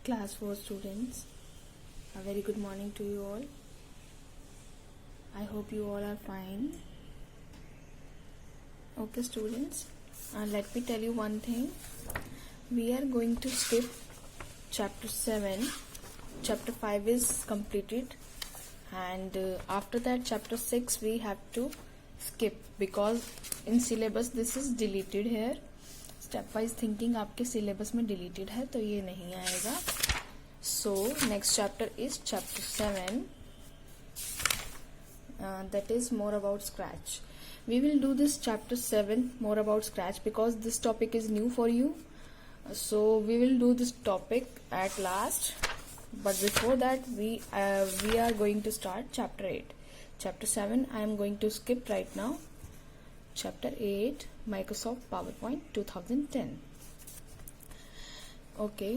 Class 4 students, a very good morning to you all. I hope you all are fine. Okay students, let me tell you one thing. We are going to skip chapter 7. Chapter 5 is completed, and after that chapter 6 we have to skip because in syllabus this is deleted here. Step wise thinking आपके syllabus में deleted है तो ये नहीं आएगा. So next chapter is chapter 7, that is more about scratch. We will do this chapter 7 more about scratch because this topic is new for you. So we will do this topic at last, but before that we are going to start chapter 8. Chapter 7 I am going to skip right now. Chapter 8, Microsoft PowerPoint 2010. Okay,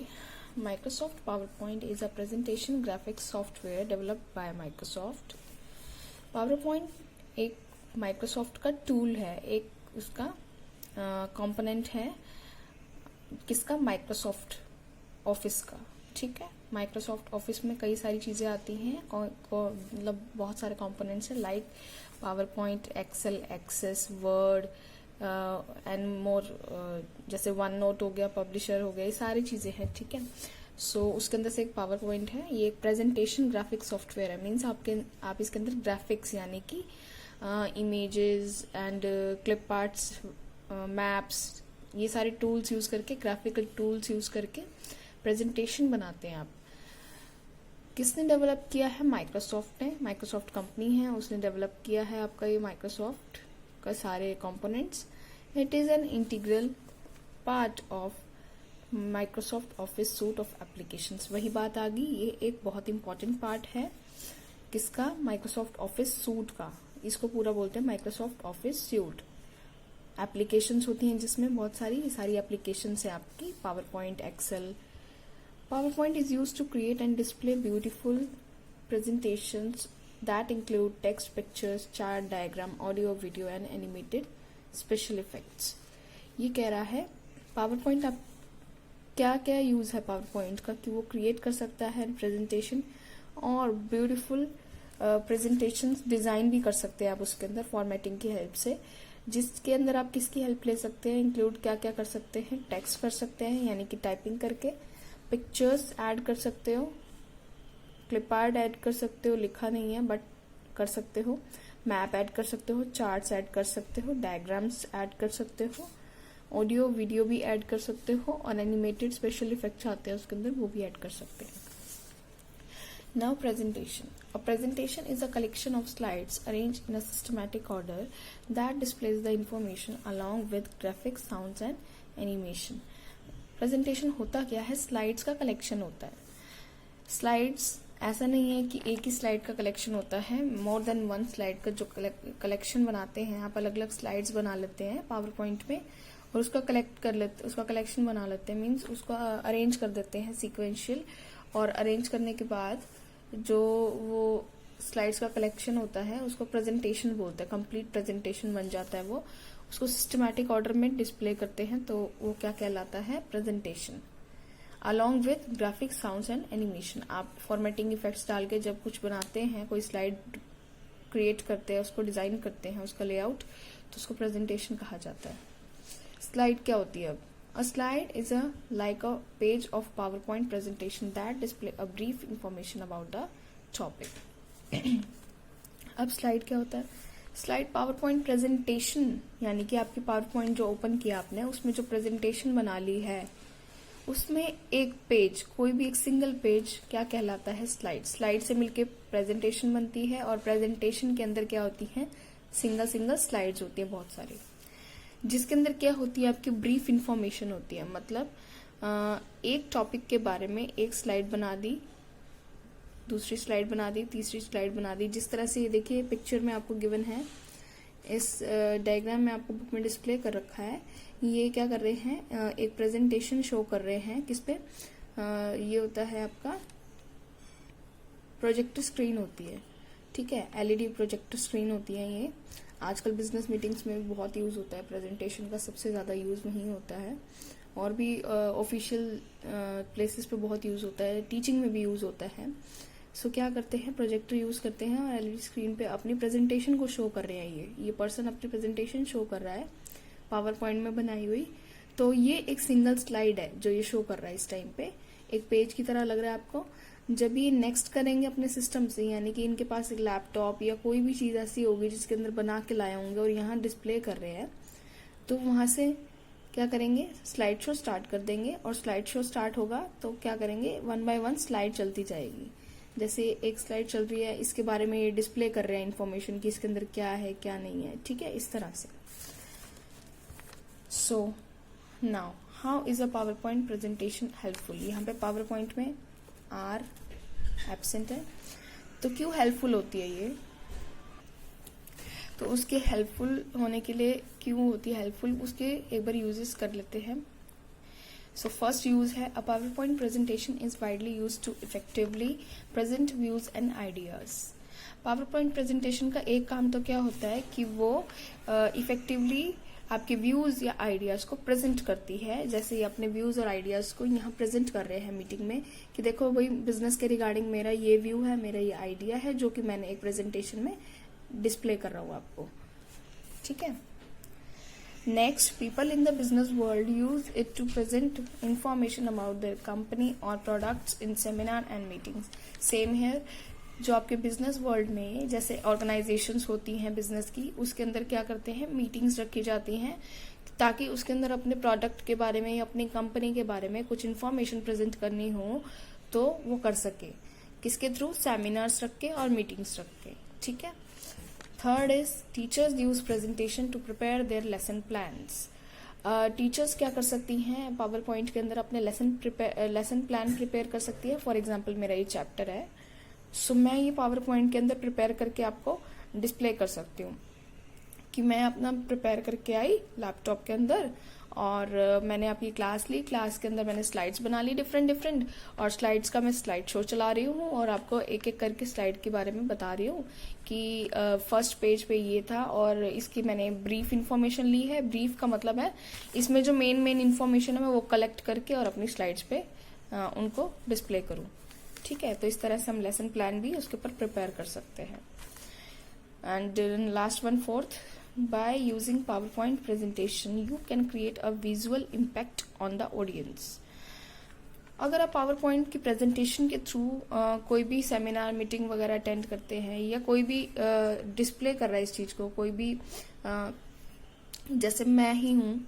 Microsoft PowerPoint is a presentation graphics software developed by Microsoft. PowerPoint एक Microsoft का tool है, एक उसका component है. किसका? Microsoft office का. ठीक है, माइक्रोसॉफ्ट ऑफिस में कई सारी चीजें आती हैं, मतलब बहुत सारे कंपोनेंट्स हैं, like PowerPoint, Excel, Access, Word and more. जैसे वन नोट हो गया, पब्लिशर हो गया, ये सारी चीजें हैं. ठीक है, सो उसके अंदर से एक पावर पॉइंट है. ये एक प्रेजेंटेशन ग्राफिक्स सॉफ्टवेयर है. मीन्स आप इसके अंदर ग्राफिक्स यानी कि images and clip arts, maps, ये सारे टूल्स यूज करके, ग्राफिकल टूल्स यूज करके प्रेजेंटेशन बनाते हैं आप. किसने डेवलप किया है? माइक्रोसॉफ्ट ने. माइक्रोसॉफ्ट कंपनी है, उसने डेवलप किया है आपका ये माइक्रोसॉफ्ट का सारे components. It is an integral part of Microsoft office suit of applications. वही बात आ गई, ये एक बहुत इंपॉर्टेंट पार्ट है. किसका? माइक्रोसॉफ्ट ऑफिस सूट का. इसको पूरा बोलते हैं माइक्रोसॉफ्ट ऑफिस सूट. एप्लीकेशंस होती हैं जिसमें बहुत सारी एप्लीकेशंस है आपकी. PowerPoint, Excel. PowerPoint is used to create and display beautiful presentations that include text, pictures, chart, diagram, audio, video and animated special effects. ये कह रहा है PowerPoint आप क्या क्या यूज है PowerPoint का कि वो क्रिएट कर सकता है प्रेजेंटेशन, और ब्यूटीफुल प्रेजेंटेशन डिजाइन भी कर सकते हैं आप उसके अंदर फॉर्मेटिंग की हेल्प से. जिसके अंदर आप किसकी हेल्प ले सकते हैं? इंक्लूड क्या क्या कर सकते हैं? टेक्स्ट कर सकते हैं यानी कि टाइपिंग करके, पिक्चर्स ऐड कर सकते हो, क्लिप आर्ट ऐड कर सकते हो, लिखा नहीं है बट कर सकते हो, मैप ऐड कर सकते हो, चार्ट्स ऐड कर सकते हो, डायग्राम्स ऐड कर सकते हो, ऑडियो वीडियो भी ऐड कर सकते हो, और एनिमेटेड स्पेशल इफेक्ट्स आते हैं उसके अंदर, वो भी ऐड कर सकते हैं. Now presentation. A presentation is a collection of slides arranged in a systematic order that displays the information along with graphics, sounds and animation. Presentation होता क्या है? स्लाइड्स का कलेक्शन होता है. स्लाइड्स ऐसा नहीं है कि एक ही स्लाइड का कलेक्शन होता है, मोर देन वन स्लाइड का जो कलेक्शन बनाते हैं आप. अलग अलग स्लाइड्स बना लेते हैं पावर पॉइंट में और उसका उसका कलेक्शन बना लेते हैं. मीन्स उसको अरेंज कर देते हैं सीक्वेंशियल, और अरेंज करने के बाद जो वो स्लाइड्स का कलेक्शन होता है उसको प्रेजेंटेशन बोलते हैं. कंप्लीट प्रेजेंटेशन बन जाता है वो. उसको सिस्टमैटिक ऑर्डर में डिस्प्ले करते हैं तो वो क्या कहलाता है? Presentation. Along with graphics, sounds and animation. आप फॉर्मेटिंग इफेक्ट्स डाल के जब कुछ बनाते हैं, कोई स्लाइड क्रिएट करते हैं, उसको डिजाइन करते हैं, उसका लेआउट, तो उसको प्रेजेंटेशन कहा जाता है. स्लाइड क्या होती है? अब अ slide is a like a page of power point presentation that display a brief information about the topic. अब स्लाइड क्या होता है? स्लाइड पावर पॉइंट प्रेजेंटेशन यानी कि आपकी पावर पॉइंट जो ओपन किया आपने, उसमें जो प्रेजेंटेशन बना ली है, उसमें एक पेज, कोई भी एक सिंगल पेज क्या कहलाता है? स्लाइड. स्लाइड से मिलके प्रेजेंटेशन बनती है, और प्रेजेंटेशन के अंदर क्या होती है? सिंगल स्लाइड्स होती है बहुत सारी, जिसके अंदर क्या होती है? आपकी ब्रीफ इंफॉर्मेशन होती है. मतलब एक टॉपिक के बारे में एक स्लाइड बना दी, दूसरी स्लाइड बना दी, तीसरी स्लाइड बना दी. जिस तरह से ये देखिए पिक्चर में आपको गिवन है, इस डायग्राम में आपको बुक में डिस्प्ले कर रखा है. ये क्या कर रहे हैं? एक प्रेजेंटेशन शो कर रहे हैं. किस पे? ये होता है आपका प्रोजेक्टर स्क्रीन होती है. ठीक है, एलईडी प्रोजेक्टर स्क्रीन होती है. ये आजकल बिजनेस मीटिंग्स में भी बहुत यूज होता है. प्रेजेंटेशन का सबसे ज्यादा यूज वहीं होता है. और भी ऑफिशियल प्लेसेस पे बहुत यूज होता है, टीचिंग में भी यूज होता है। सो क्या करते हैं, प्रोजेक्टर यूज करते हैं और एलईडी स्क्रीन पे अपनी प्रेजेंटेशन को शो कर रहे हैं। ये पर्सन अपनी प्रेजेंटेशन शो कर रहा है पावर पॉइंट में बनाई हुई। तो ये एक सिंगल स्लाइड है जो ये शो कर रहा है इस टाइम पे, एक पेज की तरह लग रहा है आपको। जब ये नेक्स्ट करेंगे अपने सिस्टम से, यानी कि इनके पास एक लैपटॉप या कोई भी चीज ऐसी होगी जिसके अंदर बना के लाए होंगे और यहाँ डिस्प्ले कर रहे हैं, तो वहां से क्या करेंगे, स्लाइड शो स्टार्ट कर देंगे। और स्लाइड शो स्टार्ट होगा तो क्या करेंगे, 1 बाय 1 स्लाइड चलती जाएगी। जैसे एक स्लाइड चल रही है, इसके बारे में ये डिस्प्ले कर रहे हैं इन्फॉर्मेशन की इसके अंदर क्या है क्या नहीं है, ठीक है, इस तरह से। So now how is a PowerPoint presentation helpful. यहाँ पे पावर पॉइंट में आर एब्सेंट है, तो क्यों हेल्पफुल होती है ये, तो उसके हेल्पफुल होने के लिए क्यों होती है हेल्पफुल, उसके एक बार यूजेस कर लेते हैं। सो फर्स्ट यूज है, a PowerPoint presentation is widely use to effectively present views and ideas. PowerPoint presentation का एक काम तो क्या होता है कि वो इफेक्टिवली आपके व्यूज या आइडियाज को प्रेजेंट करती है। जैसे ये अपने व्यूज और आइडियाज को यहाँ प्रेजेंट कर रहे हैं मीटिंग में कि देखो भाई बिजनेस के रिगार्डिंग मेरा ये व्यू है, मेरा ये आइडिया है जो कि मैंने एक प्रेजेंटेशन में डिस्प्ले कर रहा हूँ आपको, ठीक है। Next, people in the business world use it to present information about their company और products in seminar and meetings. Same here, जो आपके बिजनेस वर्ल्ड में जैसे ऑर्गेनाइजेशंस होती हैं बिजनेस की, उसके अंदर क्या करते हैं, मीटिंग्स रखी जाती हैं ताकि उसके अंदर अपने प्रोडक्ट के बारे में या अपनी कंपनी के बारे में कुछ इन्फॉर्मेशन प्रेजेंट करनी हो तो वो कर सके। किसके थ्रू, सेमिनार्स रख के और मीटिंग्स रख के, ठीक है। Third is, teachers use presentation to prepare their lesson plans. Teachers क्या कर सकती हैं, पावर पॉइंट के अंदर अपने लेसन प्लान प्रिपेयर कर सकती है। फॉर एग्जाम्पल मेरा ये चैप्टर है, सो मैं ये पावर पॉइंट के अंदर प्रिपेयर करके आपको डिस्प्ले कर सकती हूँ कि मैं अपना प्रिपेयर करके आई लैपटॉप के अंदर और मैंने आपकी क्लास ली, क्लास के अंदर मैंने स्लाइड्स बना ली डिफरेंट और स्लाइड्स का मैं स्लाइड शो चला रही हूँ और आपको एक एक करके स्लाइड के बारे में बता रही हूँ कि फर्स्ट पेज पे ये था और इसकी मैंने ब्रीफ इन्फॉर्मेशन ली है। ब्रीफ का मतलब है इसमें जो मेन इन्फॉर्मेशन है मैं वो कलेक्ट करके और अपनी स्लाइड्स पे उनको डिस्प्ले करूँ, ठीक है। तो इस तरह से हम लेसन प्लान भी उसके ऊपर प्रिपेयर कर सकते हैं। And last one, fourth, by using PowerPoint presentation you can create a visual impact on the audience। अगर आप PowerPoint की प्रेजेंटेशन के थ्रू कोई भी सेमिनार मीटिंग वगैरह अटेंड करते हैं या कोई भी डिस्प्ले कर रहा है इस चीज को, कोई भी जैसे मैं ही हूँ,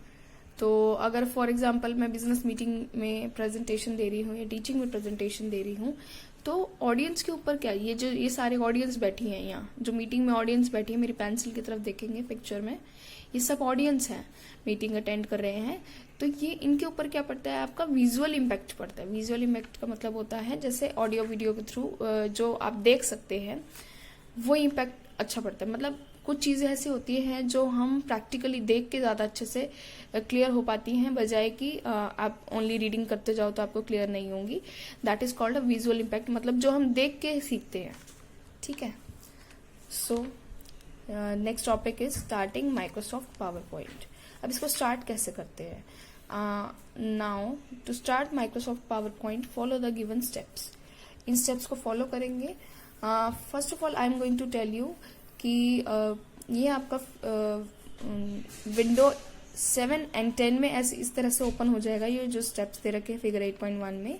तो अगर फॉर एग्जांपल मैं बिजनेस मीटिंग में प्रेजेंटेशन दे रही हूँ या टीचिंग में प्रेजेंटेशन दे रही हूँ, तो ऑडियंस के ऊपर क्या, ये सारे ऑडियंस बैठी हैं, यहाँ जो मीटिंग में ऑडियंस बैठी है, मेरी पेंसिल की तरफ देखेंगे पिक्चर में, ये सब ऑडियंस हैं, मीटिंग अटेंड कर रहे हैं। तो ये इनके ऊपर क्या पड़ता है, आपका विजुअल इम्पैक्ट पड़ता है। विजुअल इम्पैक्ट का मतलब होता है जैसे ऑडियो वीडियो के थ्रू जो आप देख सकते हैं वो इम्पैक्ट अच्छा पड़ता है। मतलब कुछ चीजें ऐसी होती हैं जो हम प्रैक्टिकली देख के ज्यादा अच्छे से क्लियर हो पाती हैं, बजाय कि आप ओनली रीडिंग करते जाओ तो आपको क्लियर नहीं होंगी। That is called a visual impact, मतलब जो हम देख के सीखते हैं, ठीक है। So next topic is starting Microsoft PowerPoint. अब इसको स्टार्ट कैसे करते हैं। Now to start Microsoft PowerPoint follow the given steps. इन स्टेप्स को फॉलो करेंगे। First of all I am going to tell you कि ये आपका विंडो 7 एंड 10 में ऐसे इस तरह से ओपन हो जाएगा, ये जो स्टेप्स दे रखे हैं फिगर 8.1 में।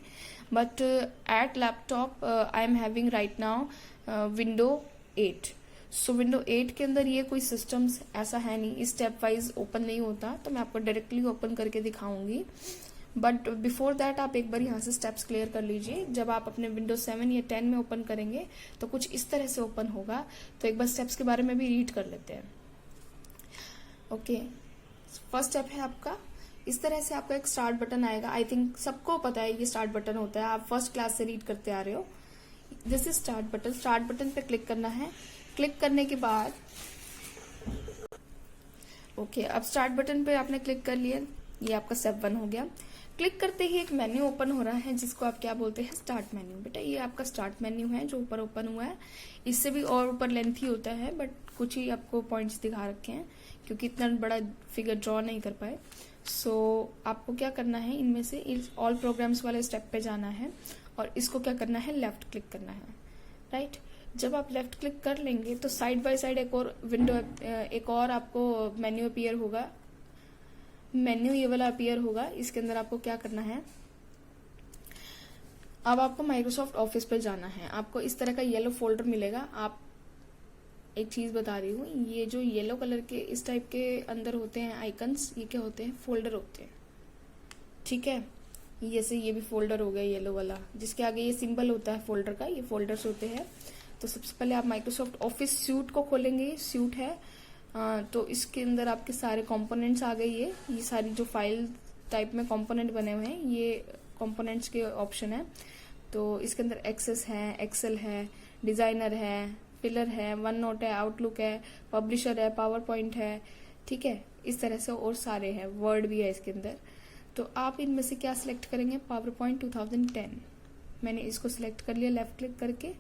But at laptop I am having right now window 8। So window 8 के अंदर ये कोई सिस्टम्स ऐसा है नहीं, स्टेप वाइज ओपन नहीं होता, तो मैं आपको डायरेक्टली ओपन करके दिखाऊंगी। बट बिफोर दैट आप एक बार यहाँ से स्टेप्स क्लियर कर लीजिए। जब आप अपने विंडो 7 या 10 में ओपन करेंगे तो कुछ इस तरह से ओपन होगा। तो एक बार स्टेप्स के बारे में भी रीड कर लेते हैं। ओके, फर्स्ट स्टेप है आपका, इस तरह से आपका एक स्टार्ट बटन आएगा। आई थिंक सबको पता है ये स्टार्ट बटन होता है, आप फर्स्ट क्लास से रीड करते आ रहे हो। This is start button. Start button पे क्लिक करना है। क्लिक करने के बाद ओके, अब स्टार्ट बटन पे आपने क्लिक कर लिया, ये आपका स्टेप 1 हो गया। क्लिक करते ही एक मेन्यू ओपन हो रहा है जिसको आप क्या बोलते हैं, स्टार्ट मेन्यू। बेटा ये आपका स्टार्ट मेन्यू है जो ऊपर ओपन हुआ है। इससे भी और ऊपर लेंथी होता है, बट कुछ ही आपको पॉइंट्स दिखा रखे हैं क्योंकि इतना बड़ा फिगर ड्रॉ नहीं कर पाए। सो आपको क्या करना है, इनमें से ऑल प्रोग्राम्स वाले स्टेप पे जाना है और इसको क्या करना है, लेफ्ट क्लिक करना है, राइट। जब आप लेफ्ट क्लिक कर लेंगे तो साइड बाय साइड एक और विंडो, एक और आपको मेन्यू अपीयर होगा, मेन्यू ये वाला अपीयर होगा। इसके अंदर आपको क्या करना है, अब आपको माइक्रोसॉफ्ट ऑफिस पे जाना है। आपको इस तरह का येलो फोल्डर मिलेगा। आप एक चीज बता रही हूँ, ये जो येलो कलर के इस टाइप के अंदर होते हैं आइकन्स, ये क्या होते हैं, फोल्डर होते हैं, ठीक है। जैसे ये भी फोल्डर हो गया येलो वाला, जिसके आगे ये सिंबल होता है फोल्डर का, ये फोल्डर्स होते हैं। तो सबसे पहले आप माइक्रोसॉफ्ट ऑफिस सूट को खोलेंगे, सूट है तो इसके अंदर आपके सारे कंपोनेंट्स आ गए। ये सारी जो फाइल टाइप में कंपोनेंट बने हुए हैं, ये कंपोनेंट्स के ऑप्शन है। तो इसके अंदर एक्सेस है, एक्सेल है, डिजाइनर है, फिलर है, वन नोट है, आउटलुक है, पब्लिशर है, पावर पॉइंट है, ठीक है। इस तरह से और सारे हैं, वर्ड भी है इसके अंदर। तो आप इनमें से क्या सिलेक्ट करेंगे, पावर पॉइंट 2010। मैंने इसको सिलेक्ट कर लिया लेफ्ट क्लिक करके,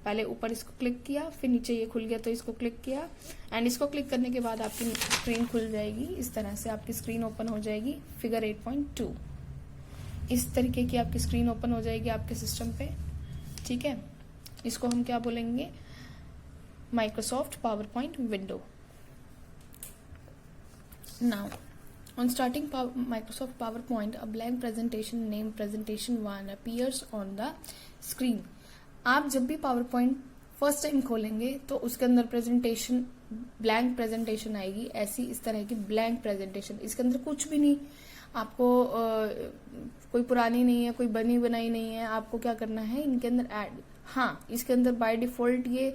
पहले ऊपर इसको क्लिक किया, फिर नीचे ये खुल गया तो इसको क्लिक किया, एंड इसको क्लिक करने के बाद आपकी स्क्रीन खुल जाएगी। इस तरह से आपकी स्क्रीन ओपन हो जाएगी, फिगर 8.2 इस तरीके की आपकी स्क्रीन ओपन हो जाएगी आपके सिस्टम पे, ठीक है। इसको हम क्या बोलेंगे, Microsoft power point window. Now on starting Microsoft PowerPoint, a blank presentation named Presentation 1 appears on the screen. आप जब भी PowerPoint फर्स्ट टाइम खोलेंगे तो उसके अंदर प्रेजेंटेशन, ब्लैंक प्रेजेंटेशन आएगी, ऐसी इस तरह की ब्लैंक प्रेजेंटेशन। इसके अंदर कुछ भी नहीं, आपको कोई पुरानी नहीं है, कोई बनी बनाई नहीं है। आपको क्या करना है, इनके अंदर ऐड, हाँ इसके अंदर बाय डिफॉल्ट ये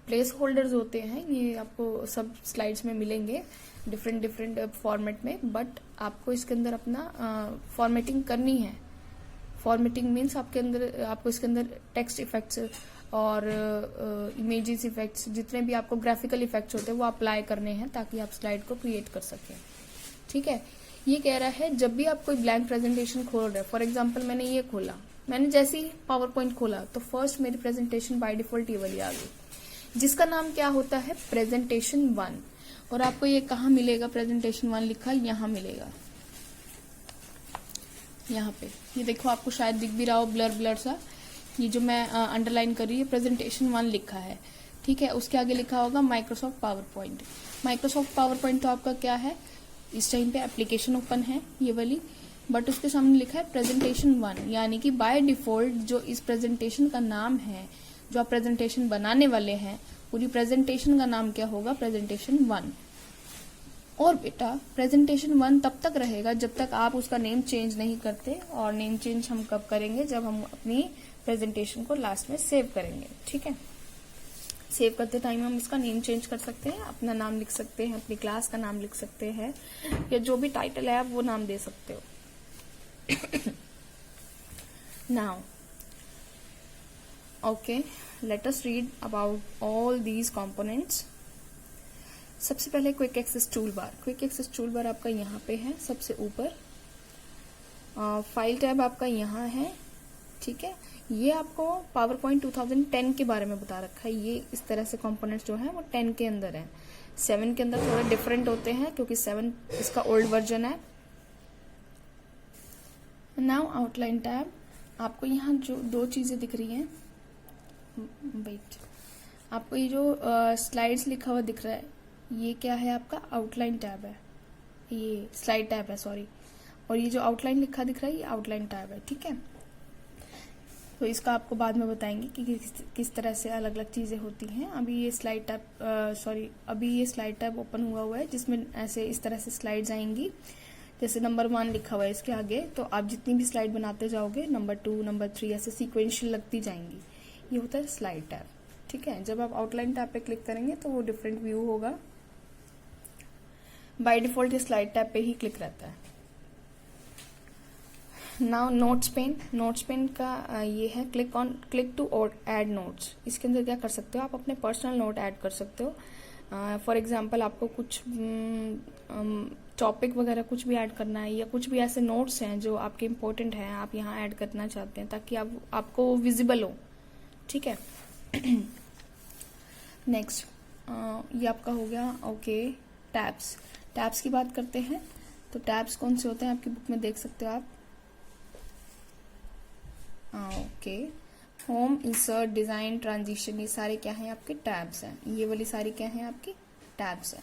प्लेस होल्डर्स होते हैं, ये आपको सब स्लाइड्स में मिलेंगे डिफरेंट फॉर्मेट में, बट आपको इसके अंदर अपना फॉर्मेटिंग करनी है। फॉर्मेटिंग मीन्स आपको इसके अंदर टेक्स्ट इफेक्ट्स और इमेजेस इफेक्ट्स, जितने भी आपको ग्राफिकल इफेक्ट्स होते हैं वो अप्लाई करने हैं ताकि आप स्लाइड को क्रिएट कर सकें, ठीक है। ये कह रहा है जब भी आप कोई ब्लैंक प्रेजेंटेशन खोल रहे हैं, फॉर एग्जाम्पल मैंने ये खोला, मैंने जैसे ही पावर पॉइंट खोला तो फर्स्ट मेरी प्रेजेंटेशन बाय डिफॉल्ट ये वाली आ गई, जिसका नाम क्या होता है, प्रेजेंटेशन 1। और आपको ये कहाँ मिलेगा, प्रेजेंटेशन 1 लिखा यहाँ मिलेगा, यहाँ पे ये देखो, आपको शायद दिख भी रहा हो ब्लर ब्लर सा, ये जो मैं अंडरलाइन कर रही हूँ प्रेजेंटेशन 1 लिखा है, ठीक है। उसके आगे लिखा होगा Microsoft power point. Microsoft power point तो आपका क्या है, इस टाइम पे एप्लीकेशन ओपन है ये वाली, बट उसके सामने लिखा है प्रेजेंटेशन 1, यानी कि बाय डिफॉल्ट जो इस प्रेजेंटेशन का नाम है, जो आप प्रेजेंटेशन बनाने वाले हैं, पूरी प्रेजेंटेशन का नाम क्या होगा, प्रेजेंटेशन 1। और बेटा प्रेजेंटेशन 1 तब तक रहेगा जब तक आप उसका नेम चेंज नहीं करते, और नेम चेंज हम कब करेंगे, जब हम अपनी प्रेजेंटेशन को लास्ट में सेव करेंगे, ठीक है। सेव करते टाइम हम इसका नेम चेंज कर सकते हैं, अपना नाम लिख सकते हैं, अपनी क्लास का नाम लिख सकते हैं, या जो भी टाइटल है आप वो नाम दे सकते हो। Now okay, let us read about all these components. सबसे पहले quick access toolbar. Quick access toolbar आपका यहाँ पे है सबसे ऊपर, फाइल टैब आपका यहाँ है, ठीक है। ये आपको पावर पॉइंट 2010 के बारे में बता रखा है। ये इस तरह से कंपोनेंट्स जो है वो 10 के अंदर है, 7 के अंदर थोड़े डिफरेंट होते हैं क्योंकि 7 इसका ओल्ड वर्जन है। नाउ आउटलाइन टैब, आपको यहाँ जो दो चीजें दिख रही हैं, वेट, आपको ये जो स्लाइड्स लिखा हुआ दिख रहा है, ये क्या है, आपका आउटलाइन टैब है, ये स्लाइड टैब है सॉरी, और ये जो आउटलाइन लिखा दिख रहा है ये आउटलाइन टैब है, ठीक है। तो इसका आपको बाद में बताएंगे कि किस तरह से अलग अलग चीजें होती हैं। अभी ये स्लाइड टैब अभी ये स्लाइड टैब ओपन हुआ हुआ है, जिसमें ऐसे इस तरह से स्लाइड्स आएंगी। जैसे नंबर 1 लिखा हुआ है इसके आगे, तो आप जितनी भी स्लाइड बनाते जाओगे नंबर 2 नंबर 3 ऐसे सीक्वेंशियल लगती जाएंगी, ये होता है स्लाइड टैब, ठीक है। जब आप आउटलाइन टैब पे क्लिक करेंगे तो वो डिफरेंट व्यू होगा। बाय डिफॉल्ट ये स्लाइड टैब पे ही क्लिक रहता है। Now notes pane, notes pane का ये है क्लिक टू ऐड नोट्स। इसके अंदर क्या कर सकते हो, आप अपने पर्सनल नोट ऐड कर सकते हो। फॉर एग्जांपल आपको कुछ टॉपिक वगैरह कुछ भी ऐड करना है, या कुछ भी ऐसे नोट्स हैं जो आपके इम्पोर्टेंट हैं, आप यहाँ ऐड करना चाहते हैं ताकि आपको विजिबल हो, ठीक है। नेक्स्ट ये आपका हो गया ओके। टैब्स की बात करते हैं। तो टैब्स कौन से होते हैं आपकी बुक में, देख सकते हो आप। Okay, home, insert, design, transition, ये सारे क्या हैं आपके टैब्स हैं। ये वाली सारी क्या हैं आपकी टैब्स हैं।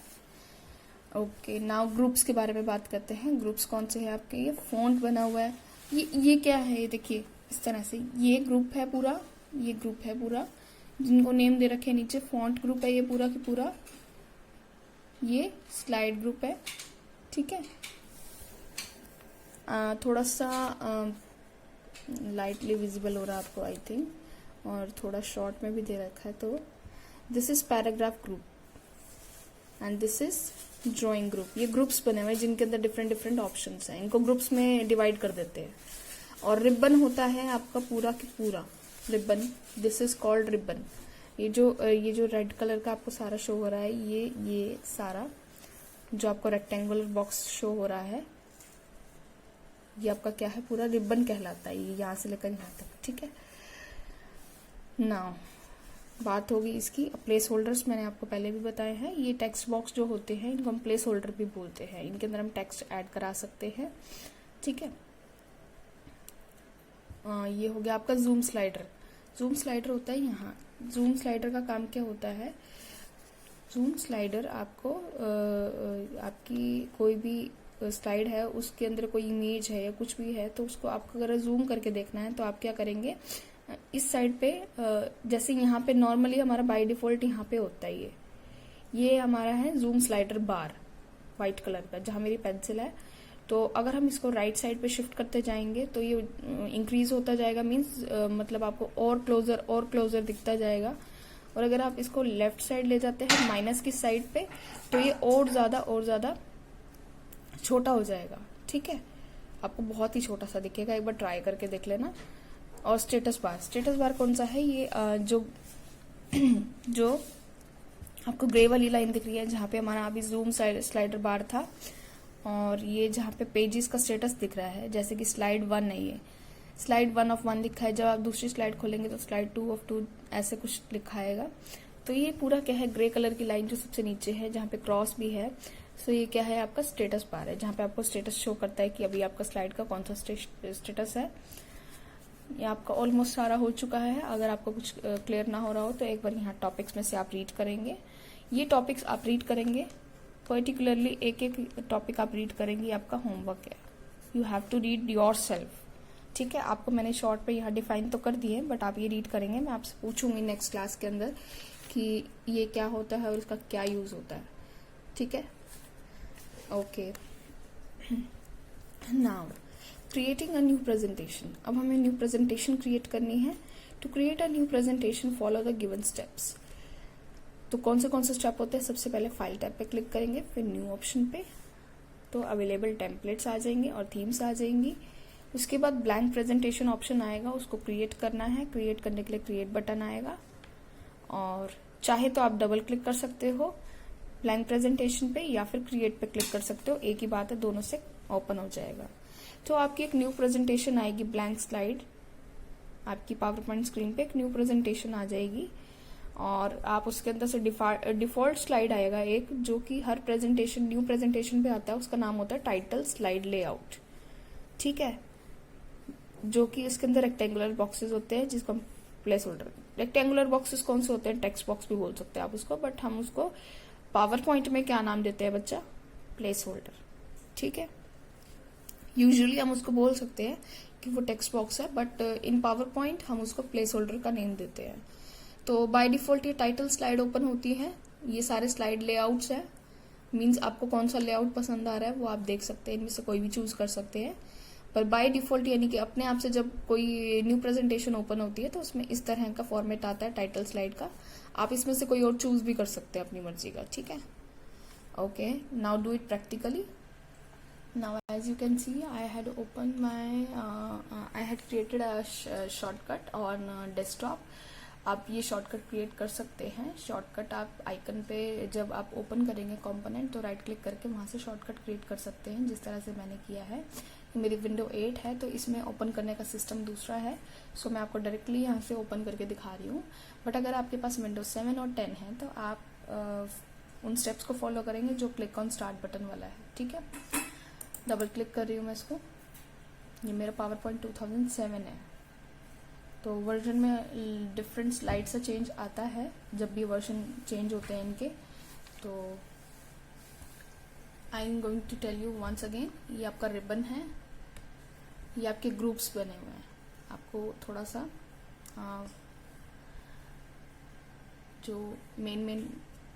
ओके, नाउ ग्रुप्स के बारे में बात करते हैं। ग्रुप्स कौन से हैं आपके, ये फॉन्ट बना हुआ है, ये क्या है, ये देखिए इस तरह से, ये ग्रुप है पूरा, ये ग्रुप है पूरा, जिनको नेम दे रखे हैं नीचे। फॉन्ट ग्रुप है ये पूरा की पूरा, ये स्लाइड ग्रुप है, ठीक है। थोड़ा सा लाइटली विजिबल हो रहा है आपको आई थिंक, और थोड़ा शॉर्ट में भी दे रखा है। तो this is paragraph group and this is drawing group. ये ग्रुप्स बने हुए हैं जिनके अंदर डिफरेंट डिफरेंट ऑप्शंस हैं, इनको ग्रुप्स में डिवाइड कर देते हैं। और रिबन होता है आपका पूरा की पूरा ribbon, this is called ribbon. ये जो रेड कलर का आपको सारा शो हो रहा है, ये सारा जो आपको रेक्टेंगुलर बॉक्स शो हो रहा है, ये आपका क्या है, पूरा रिबन कहलाता है, ये यहाँ से लेकर यहाँ तक, ठीक है। नाउ बात होगी इसकी प्लेस होल्डर्स, मैंने आपको पहले भी बताया है। ये टेक्स्ट बॉक्स जो होते हैं इनको हम प्लेस होल्डर भी बोलते हैं, इनके अंदर हम टेक्स्ट ऐड करा सकते हैं, ठीक है। ये हो गया आपका जूम स्लाइडर। जूम स्लाइडर होता है यहाँ। जूम स्लाइडर का काम क्या होता है, जूम स्लाइडर आपको आपकी कोई भी स्लाइड है, उसके अंदर कोई इमेज है या कुछ भी है, तो उसको आपको अगर जूम करके देखना है तो आप क्या करेंगे, इस साइड पे जैसे यहाँ पे नॉर्मली हमारा बाय डिफॉल्ट यहाँ पे होता है, ये हमारा है zoom slider bar white colour का, जहां मेरी पेंसिल है। तो अगर हम इसको राइट साइड पे शिफ्ट करते जाएंगे तो ये इंक्रीज होता जाएगा, मीन्स मतलब आपको और क्लोजर दिखता जाएगा। और अगर आप इसको लेफ्ट साइड ले जाते हैं माइनस की साइड पे, तो ये और ज्यादा छोटा हो जाएगा, ठीक है। आपको बहुत ही छोटा सा दिखेगा, एक बार ट्राई करके देख लेना। और स्टेटस बार कौन सा है, ये जो आपको ग्रे वाली लाइन दिख रही है, जहाँ पे हमारा अभी जूम स्लाइडर बार था, और ये जहाँ पे पेजेस का स्टेटस दिख रहा है, जैसे कि स्लाइड 1 है, ये स्लाइड 1 ऑफ 1 लिखा है। जब आप दूसरी स्लाइड खोलेंगे तो स्लाइड 2 ऑफ 2 ऐसे कुछ लिखा आएगा। तो ये पूरा क्या है, ग्रे कलर की लाइन जो सबसे नीचे है, जहाँ पे क्रॉस भी है, सो ये क्या है आपका स्टेटस बार है, जहाँ पे आपको स्टेटस शो करता है कि अभी आपका स्लाइड का कौन सा स्टेटस है। ये आपका ऑलमोस्ट सारा हो चुका है। अगर आपको कुछ क्लियर ना हो रहा हो तो एक बार यहाँ टॉपिक्स में से आप रीड करेंगे। ये टॉपिक्स आप रीड करेंगे, पर्टिकुलरली एक एक टॉपिक आप रीड करेंगे, आपका होमवर्क है। You have to read yourself, ठीक है। आपको मैंने शॉर्ट पे यहाँ डिफाइन तो कर दिए, बट आप ये रीड करेंगे। मैं आपसे पूछूंगी नेक्स्ट क्लास के अंदर कि ये क्या होता है और इसका क्या यूज होता है, ठीक है। Okay, now creating a new presentation. अब हमें न्यू प्रेजेंटेशन क्रिएट करनी है। To create a new presentation follow the given steps. तो कौन से स्टेप होते हैं, सबसे पहले फाइल टैब पे क्लिक करेंगे, फिर न्यू ऑप्शन पे, तो अवेलेबल टेम्पलेट्स आ जाएंगे और थीम्स आ जाएंगी। उसके बाद ब्लैंक प्रेजेंटेशन ऑप्शन आएगा, उसको क्रिएट करना है। क्रिएट करने के लिए क्रिएट बटन आएगा, और चाहे तो आप डबल क्लिक कर सकते हो ब्लैंक प्रेजेंटेशन पे, या फिर क्रिएट पे क्लिक कर सकते हो, एक ही बात है, दोनों से ओपन हो जाएगा। तो आपकी एक न्यू प्रेजेंटेशन आएगी, ब्लैंक स्लाइड, आपकी पावर पॉइंट स्क्रीन पे एक न्यू प्रेजेंटेशन आ जाएगी। और आप उसके अंदर से डिफॉल्ट स्लाइड आएगा एक, जो कि हर प्रेजेंटेशन न्यू प्रेजेंटेशन पे आता है, उसका नाम होता है टाइटल स्लाइड लेआउट, ठीक है। जो कि इसके अंदर रेक्टेंगुलर बॉक्सेस होते हैं, जिसको हम प्लेस होल्डर, रेक्टेंगुलर बॉक्सेस कौन से होते हैं, टेक्स्ट बॉक्स भी बोल सकते हैं आप उसको, बट हम उसको पावर पॉइंट में क्या नाम देते हैं बच्चा, प्लेस होल्डर, ठीक है। यूजुअली हम उसको बोल सकते हैं कि वो टेक्स्ट बॉक्स है, बट इन पावर पॉइंट हम उसको प्लेस होल्डर का नेम देते हैं। तो बाय डिफॉल्ट ये टाइटल स्लाइड ओपन होती है। ये सारे स्लाइड लेआउट्स है, मींस आपको कौन सा लेआउट पसंद आ रहा है वो आप देख सकते हैं, इनमें से कोई भी चूज कर सकते हैं। पर बाय डिफॉल्ट यानी कि अपने आप से जब कोई न्यू प्रेजेंटेशन ओपन होती है तो उसमें इस तरह का फॉर्मेट आता है टाइटल स्लाइड का। आप इसमें से कोई और चूज भी कर सकते हैं अपनी मर्जी का, ठीक है। Okay, now do it practically. Now as you can see, I had opened I had created a shortcut on desktop. आप ये शॉर्टकट क्रिएट कर सकते हैं। शॉर्टकट आप आइकन पे जब आप ओपन करेंगे कंपोनेंट, तो राइट क्लिक करके वहां से शॉर्टकट क्रिएट कर सकते हैं, जिस तरह से मैंने किया है। मेरी विंडो 8 है, तो इसमें ओपन करने का सिस्टम दूसरा है, सो मैं आपको डायरेक्टली यहाँ से ओपन करके दिखा रही हूँ। बट अगर आपके पास विंडो 7 और 10 है तो आप उन स्टेप्स को फॉलो करेंगे जो क्लिक ऑन स्टार्ट बटन वाला है, ठीक है। डबल क्लिक कर रही हूँ मैं इसको। ये मेरा पावर पॉइंट 2007 है। तो वर्जन में डिफरेंट स्लाइड से चेंज आता है जब भी वर्जन चेंज होते हैं इनके। तो I am going to tell you once again, ये आपका रिबन है, ये आपके ग्रुप्स बने हुए हैं। आपको थोड़ा सा जो मेन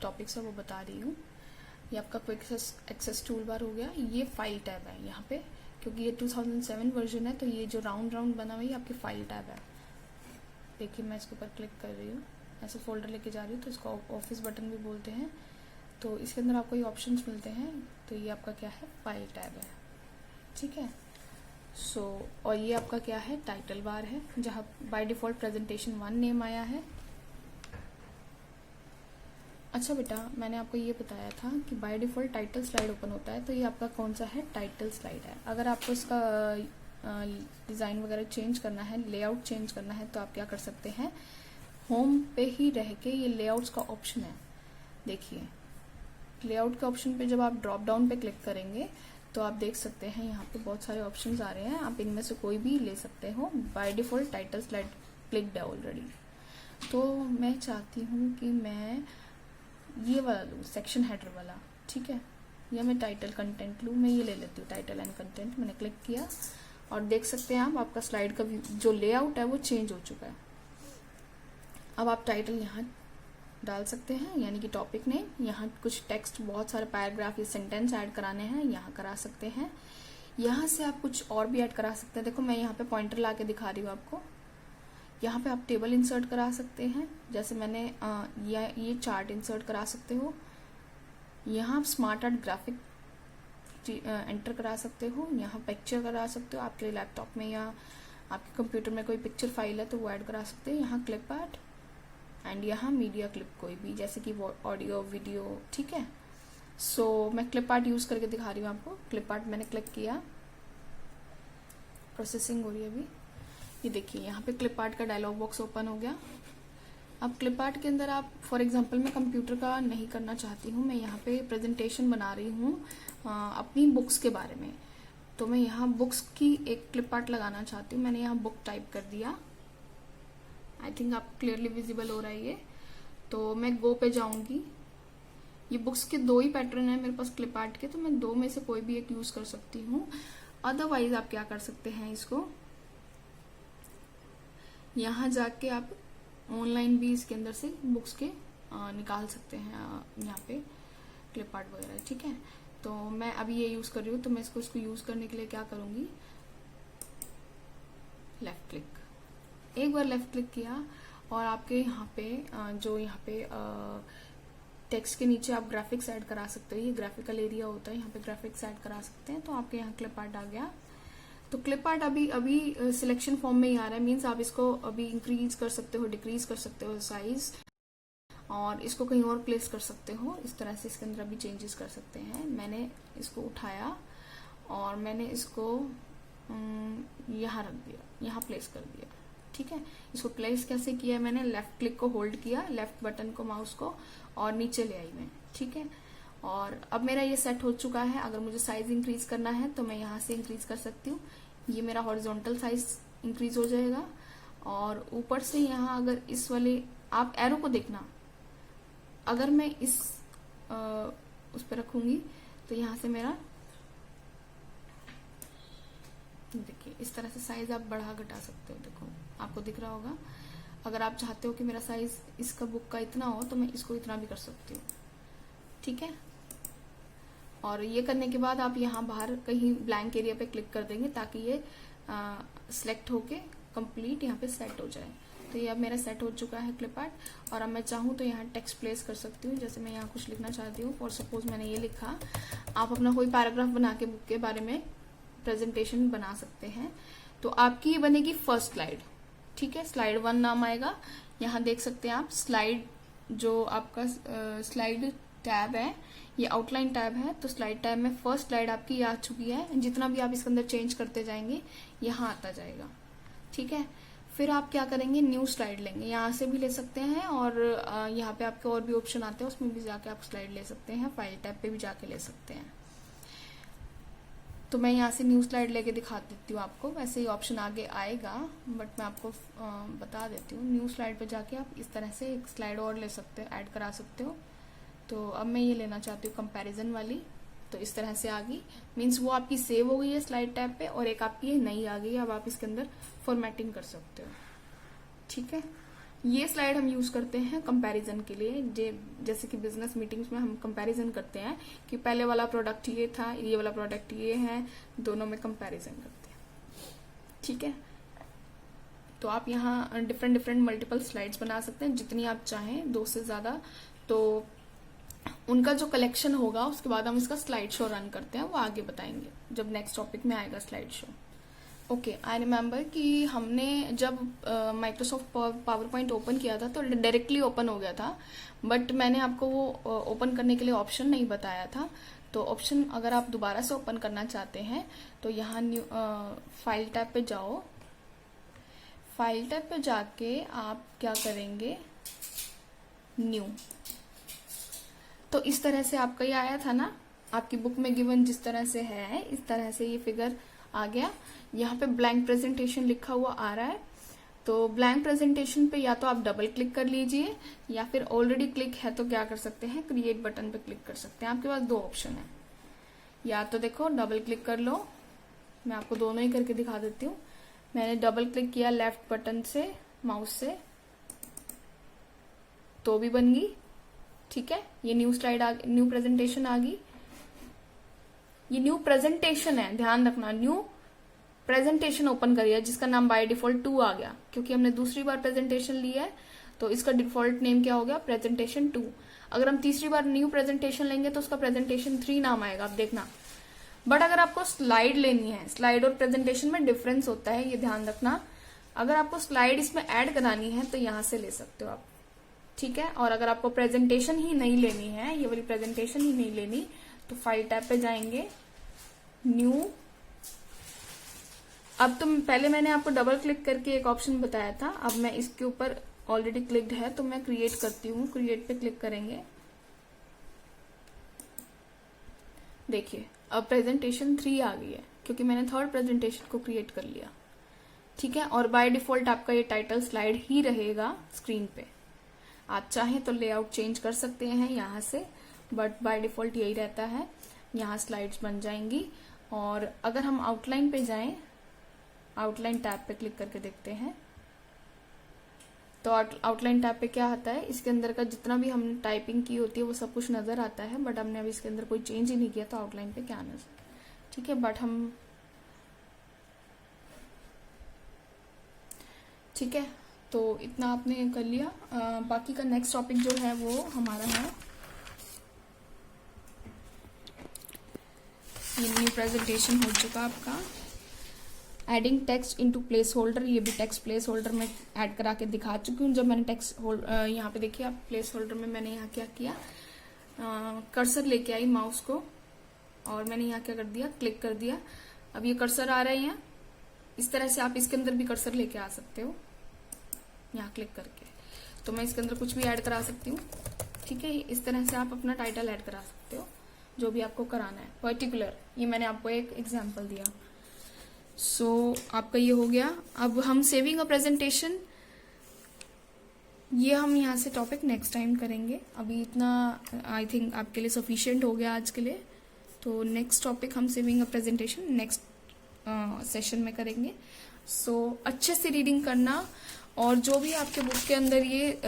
टॉपिक्स है वो बता रही हूँ। ये आपका क्विक एक्सेस टूल बार हो गया। ये फाइल टैब है यहाँ पे, क्योंकि ये 2007 वर्जन है तो ये जो राउंड बना हुआ है ये आपकी फाइल टैब है। देखिए मैं इसके ऊपर क्लिक कर रही हूँ, ऐसे फोल्डर लेके जा रही हूँ तो इसको ऑफिस बटन भी बोलते हैं। तो इसके अंदर आपको ये ऑप्शंस मिलते हैं। तो ये आपका क्या है, फाइल टैब है, ठीक है। और ये आपका क्या है, टाइटल बार है, जहाँ बाय डिफॉल्ट प्रेजेंटेशन 1 नेम आया है। अच्छा बेटा, मैंने आपको ये बताया था कि by default title slide open होता है, तो ये आपका कौन सा है, टाइटल स्लाइड है। अगर आपको इसका डिज़ाइन वगैरह चेंज करना है, लेआउट चेंज करना है, तो आप क्या कर सकते हैं, होम पे ही रह के ये लेआउट्स का ऑप्शन है। देखिए लेआउट के ऑप्शन पे जब आप ड्रॉप डाउन पे क्लिक करेंगे तो आप देख सकते हैं यहाँ पे बहुत सारे ऑप्शंस आ रहे हैं। आप इनमें से कोई भी ले सकते हो। By default title slide clicked है ऑलरेडी। तो मैं चाहती हूँ कि मैं ये वाला लूँ, सेक्शन हेडर वाला, ठीक है। या मैं टाइटल कंटेंट लूँ, मैं ये ले लेती हूँ, टाइटल एंड कंटेंट। मैंने क्लिक किया और देख सकते हैं आप, आपका स्लाइड का जो लेआउट है वो चेंज हो चुका है। अब आप टाइटल यहाँ डाल सकते हैं, यानी कि टॉपिक नेम। यहाँ कुछ टेक्स्ट, बहुत सारे पैराग्राफ या सेंटेंस ऐड कराने हैं, यहाँ करा सकते हैं। यहाँ से आप कुछ और भी ऐड करा सकते हैं। देखो मैं यहाँ पे पॉइंटर ला के दिखा रही हूँ आपको। यहाँ पे आप टेबल इंसर्ट करा सकते हैं, जैसे मैंने ये चार्ट इंसर्ट करा सकते हो। यहाँ आप स्मार्ट आर्ट ग्राफिक एंटर करा सकते हो। यहाँ पिक्चर करा सकते हो, आपके लैपटॉप में या आपके कंप्यूटर में कोई पिक्चर फाइल है तो वो ऐड करा सकते हैं। यहाँ क्लिप आर्ट एंड यहाँ मीडिया क्लिप, कोई भी, जैसे कि ऑडियो वीडियो, ठीक है। मैं क्लिप आर्ट यूज करके दिखा रही हूँ आपको। क्लिप आर्ट मैंने क्लिक किया, प्रोसेसिंग हो रही है अभी। ये देखिए यहाँ पे क्लिप आर्ट का डायलॉग बॉक्स ओपन हो गया। अब क्लिप आर्ट के अंदर आप, फॉर एग्जांपल मैं कंप्यूटर का नहीं करना चाहती हूँ, मैं यहाँ पे प्रेजेंटेशन बना रही हूँ अपनी बुक्स के बारे में, तो मैं यहाँ बुक्स की एक क्लिप आर्ट लगाना चाहती हूँ। मैंने यहाँ बुक टाइप कर दिया। आई थिंक आप क्लियरली विजिबल हो रहा है ये। तो मैं गो पे जाऊंगी। ये बुक्स के 2 ही पैटर्न है मेरे पास क्लिप आर्ट के, तो मैं 2 में से कोई भी एक यूज कर सकती हूँ। अदरवाइज आप क्या कर सकते हैं, इसको यहाँ जाके आप ऑनलाइन भी इसके अंदर से बुक्स के निकाल सकते हैं, यहाँ पे क्लिप आर्ट वगैरह, ठीक है। तो मैं अभी ये यूज कर रही हूँ, तो मैं इसको यूज करने के लिए क्या करूंगी, लेफ्ट क्लिक। एक बार लेफ्ट क्लिक किया और आपके यहाँ पे जो यहाँ पे टेक्स्ट के नीचे आप ग्राफिक्स ऐड करा सकते हो। ये ग्राफिकल एरिया होता है, यहाँ पे ग्राफिक्स ऐड करा सकते हैं। तो आपके यहाँ क्लिप आर्ट आ गया। तो क्लिप आर्ट अभी सिलेक्शन फॉर्म में ही आ रहा है, मीन्स आप इसको अभी इंक्रीज कर सकते हो, डिक्रीज कर सकते हो साइज, और इसको कहीं और प्लेस कर सकते हो। इस तरह से इसके अंदर अभी चेंजेस कर सकते हैं। मैंने इसको उठाया और मैंने इसको यहाँ रख दिया, यहाँ प्लेस कर दिया, ठीक है। इसको प्लेस कैसे किया, मैंने लेफ्ट क्लिक को होल्ड किया, लेफ्ट बटन को माउस को, और नीचे ले आई मैं, ठीक है। और अब मेरा ये सेट हो चुका है। अगर मुझे साइज इंक्रीज करना है तो मैं यहाँ से इंक्रीज कर सकती हूँ। ये मेरा हॉरिजॉन्टल साइज इंक्रीज हो जाएगा। और ऊपर से यहाँ अगर इस वाले आप एरो को देखना, अगर मैं इस उस पर रखूंगी तो यहाँ से मेरा देखिए इस तरह से साइज आप बढ़ा घटा सकते हो। देखो आपको दिख रहा होगा। अगर आप चाहते हो कि मेरा साइज इसका बुक का इतना हो तो मैं इसको इतना भी कर सकती हूँ, ठीक है। और ये करने के बाद आप यहाँ बाहर कहीं ब्लैंक एरिया पे क्लिक कर देंगे ताकि ये सिलेक्ट होके कंप्लीट यहाँ पे सेट हो जाए। तो ये अब मेरा सेट हो चुका है क्लिप आर्ट। और अब मैं चाहूँ तो यहाँ टेक्स्ट प्लेस कर सकती हूँ। जैसे मैं यहाँ कुछ लिखना चाहती हूँ, फॉर सपोज मैंने ये लिखा। आप अपना कोई पैराग्राफ बना के बुक के बारे में प्रेजेंटेशन बना सकते हैं। तो आपकी ये बनेगी फर्स्ट स्लाइड, ठीक है। स्लाइड 1 नाम आएगा। यहाँ देख सकते हैं आप स्लाइड, जो आपका स्लाइड टैब है ये आउटलाइन टैब है। तो स्लाइड टैब में फर्स्ट स्लाइड आपकी आ चुकी है। जितना भी आप इसके अंदर चेंज करते जाएंगे यहाँ आता जाएगा, ठीक है। फिर आप क्या करेंगे, न्यू स्लाइड लेंगे। यहाँ से भी ले सकते हैं और यहाँ पे आपके और भी ऑप्शन आते हैं, उसमें भी जाके आप स्लाइड ले सकते हैं। फाइल टैब पे भी जाके ले सकते हैं। तो मैं यहाँ से न्यू स्लाइड लेके दिखा देती हूँ आपको। वैसे ही ऑप्शन आगे आएगा, बट मैं आपको बता देती हूँ। न्यू स्लाइड पे जाके आप इस तरह से एक स्लाइड और ले सकते हो, ऐड करा सकते हो। तो अब मैं ये लेना चाहती हूँ कंपैरिजन वाली। तो इस तरह से आ गई, मीन्स वो आपकी सेव हो गई है स्लाइड टैब पे, और एक आपकी नई आ गई है। अब आप इसके अंदर फॉर्मेटिंग कर सकते हो। ठीक है, ये स्लाइड हम यूज करते हैं कंपैरिजन के लिए। जैसे कि बिजनेस मीटिंग्स में हम कंपैरिजन करते हैं कि पहले वाला प्रोडक्ट ये था, ये वाला प्रोडक्ट ये है, दोनों में कंपैरिजन करते हैं। ठीक है, तो आप यहाँ डिफरेंट मल्टीपल स्लाइड्स बना सकते हैं, जितनी आप चाहें, 2 से ज्यादा। तो उनका जो कलेक्शन होगा उसके बाद हम इसका स्लाइड शो रन करते हैं, वो आगे बताएंगे जब नेक्स्ट टॉपिक में आएगा slide show. Okay, I remember कि हमने जब माइक्रोसॉफ्ट पावर पॉइंट ओपन किया था तो डायरेक्टली ओपन हो गया था, बट मैंने आपको वो ओपन करने के लिए ऑप्शन नहीं बताया था। तो ऑप्शन अगर आप दोबारा से ओपन करना चाहते हैं तो यहाँ न्यू फाइल टैब पे जाओ। फाइल टैब पे जाके आप क्या करेंगे, न्यू। तो इस तरह से आपका ये आया था ना, आपकी बुक में गिवन जिस तरह से है, इस तरह से ये फिगर आ गया। यहाँ पे ब्लैंक प्रेजेंटेशन लिखा हुआ आ रहा है। तो ब्लैंक प्रेजेंटेशन पे या तो आप डबल क्लिक कर लीजिए, या फिर ऑलरेडी क्लिक है तो क्या कर सकते हैं, क्रिएट बटन पे क्लिक कर सकते हैं। आपके पास 2 ऑप्शन है, या तो देखो डबल क्लिक कर लो, मैं आपको दोनों ही करके दिखा देती हूँ। मैंने डबल क्लिक किया लेफ्ट बटन से, माउस से, तो भी बन गई। ठीक है, ये न्यू स्लाइड न्यू प्रेजेंटेशन आ गई। ये न्यू प्रेजेंटेशन है, ध्यान रखना, न्यू प्रेजेंटेशन ओपन करिए, जिसका नाम बाय डिफॉल्ट 2 आ गया, क्योंकि हमने दूसरी बार प्रेजेंटेशन लिया है। तो इसका डिफॉल्ट नेम क्या हो गया, प्रेजेंटेशन 2। अगर हम तीसरी बार न्यू प्रेजेंटेशन लेंगे तो उसका प्रेजेंटेशन 3 नाम आएगा, आप देखना। बट अगर आपको स्लाइड लेनी है, स्लाइड और प्रेजेंटेशन में डिफरेंस होता है, ये ध्यान रखना। अगर आपको स्लाइड इसमें ऐड करानी है तो यहां से ले सकते हो आप। ठीक है, और अगर आपको प्रेजेंटेशन ही नहीं लेनी है, ये वाली प्रेजेंटेशन ही नहीं लेनी, तो फाइल टैब पे जाएंगे, न्यू। अब तुम पहले मैंने आपको डबल क्लिक करके एक ऑप्शन बताया था, अब मैं इसके ऊपर ऑलरेडी क्लिक्ड है तो मैं क्रिएट करती हूँ। क्रिएट पे क्लिक करेंगे, देखिए अब प्रेजेंटेशन 3 आ गई है, क्योंकि मैंने 3rd प्रेजेंटेशन को क्रिएट कर लिया। ठीक है, और बाय डिफॉल्ट आपका ये टाइटल स्लाइड ही रहेगा स्क्रीन पे। आप चाहें तो लेआउट चेंज कर सकते हैं यहाँ से, बट बाय डिफॉल्ट यही रहता है। यहाँ स्लाइड्स बन जाएंगी। और अगर हम आउटलाइन पे जाएं, आउटलाइन टैब पे क्लिक करके देखते हैं, तो आउटलाइन टैब पे क्या आता है, इसके अंदर का जितना भी हमने टाइपिंग की होती है वो सब कुछ नजर आता है। बट हमने अभी इसके अंदर कोई चेंज ही नहीं किया, तो आउटलाइन पे क्या नजर। ठीक है, बट हम ठीक है, तो इतना आपने कर लिया। बाकी का नेक्स्ट टॉपिक जो है वो हमारा है, ये न्यू प्रेजेंटेशन हो चुका आपका। Adding text into place holder, ये भी टेक्स्ट प्लेस होल्डर में ऐड करा के दिखा चुकी हूँ। जब मैंने टेक्स्ट यहाँ पे देखिए आप, प्लेस होल्डर में मैंने यहाँ क्या किया, कर्सर लेके आई माउस को, और मैंने यहाँ क्या कर दिया, क्लिक कर दिया। अब ये कर्सर आ रहे हैं, इस तरह से आप इसके अंदर भी कर्सर लेके आ सकते हो, यहाँ क्लिक करके। तो मैं इसके अंदर कुछ भी ऐड करा सकती हूँ। ठीक है, इस तरह से आप अपना टाइटल ऐड करा सकते हो, जो भी आपको कराना है पर्टिकुलर। ये मैंने आपको एक एग्जांपल दिया। सो आपका ये हो गया। अब हम सेविंग अ प्रेजेंटेशन, ये हम यहाँ से टॉपिक नेक्स्ट टाइम करेंगे। अभी इतना आई थिंक आपके लिए सफिशिएंट हो गया आज के लिए। तो नेक्स्ट टॉपिक हम saving a presentation next session में करेंगे। सो अच्छे से रीडिंग करना, और जो भी आपके बुक के अंदर ये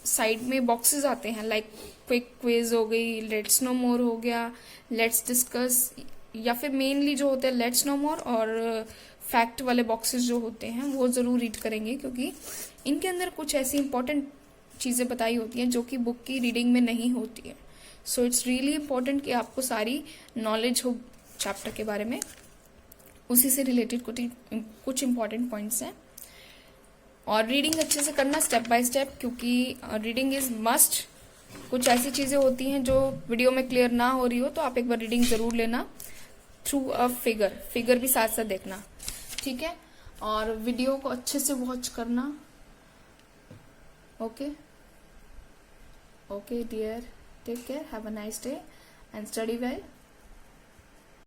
साइड में बॉक्सेस आते हैं, लाइक क्विक क्विज हो गई, लेट्स नो मोर हो गया, लेट्स डिस्कस, या फिर मेनली जो होते हैं लेट्स नो मोर और फैक्ट वाले बॉक्सेस जो होते हैं वो जरूर रीड करेंगे, क्योंकि इनके अंदर कुछ ऐसी इंपॉर्टेंट चीजें बताई होती हैं जो कि बुक की रीडिंग में नहीं होती है। सो इट्स रियली इंपॉर्टेंट कि आपको सारी नॉलेज हो चैप्टर के बारे में, उसी से रिलेटेड कुछ इंपॉर्टेंट पॉइंट्स हैं। और रीडिंग अच्छे से करना स्टेप बाय स्टेप, क्योंकि रीडिंग इज मस्ट। कुछ ऐसी चीजें होती हैं जो वीडियो में क्लियर ना हो रही हो, तो आप एक बार रीडिंग जरूर लेना थ्रू अ फिगर भी साथ साथ देखना। ठीक है, और वीडियो को अच्छे से वॉच करना। Okay dear, take care, have a nice day and study well.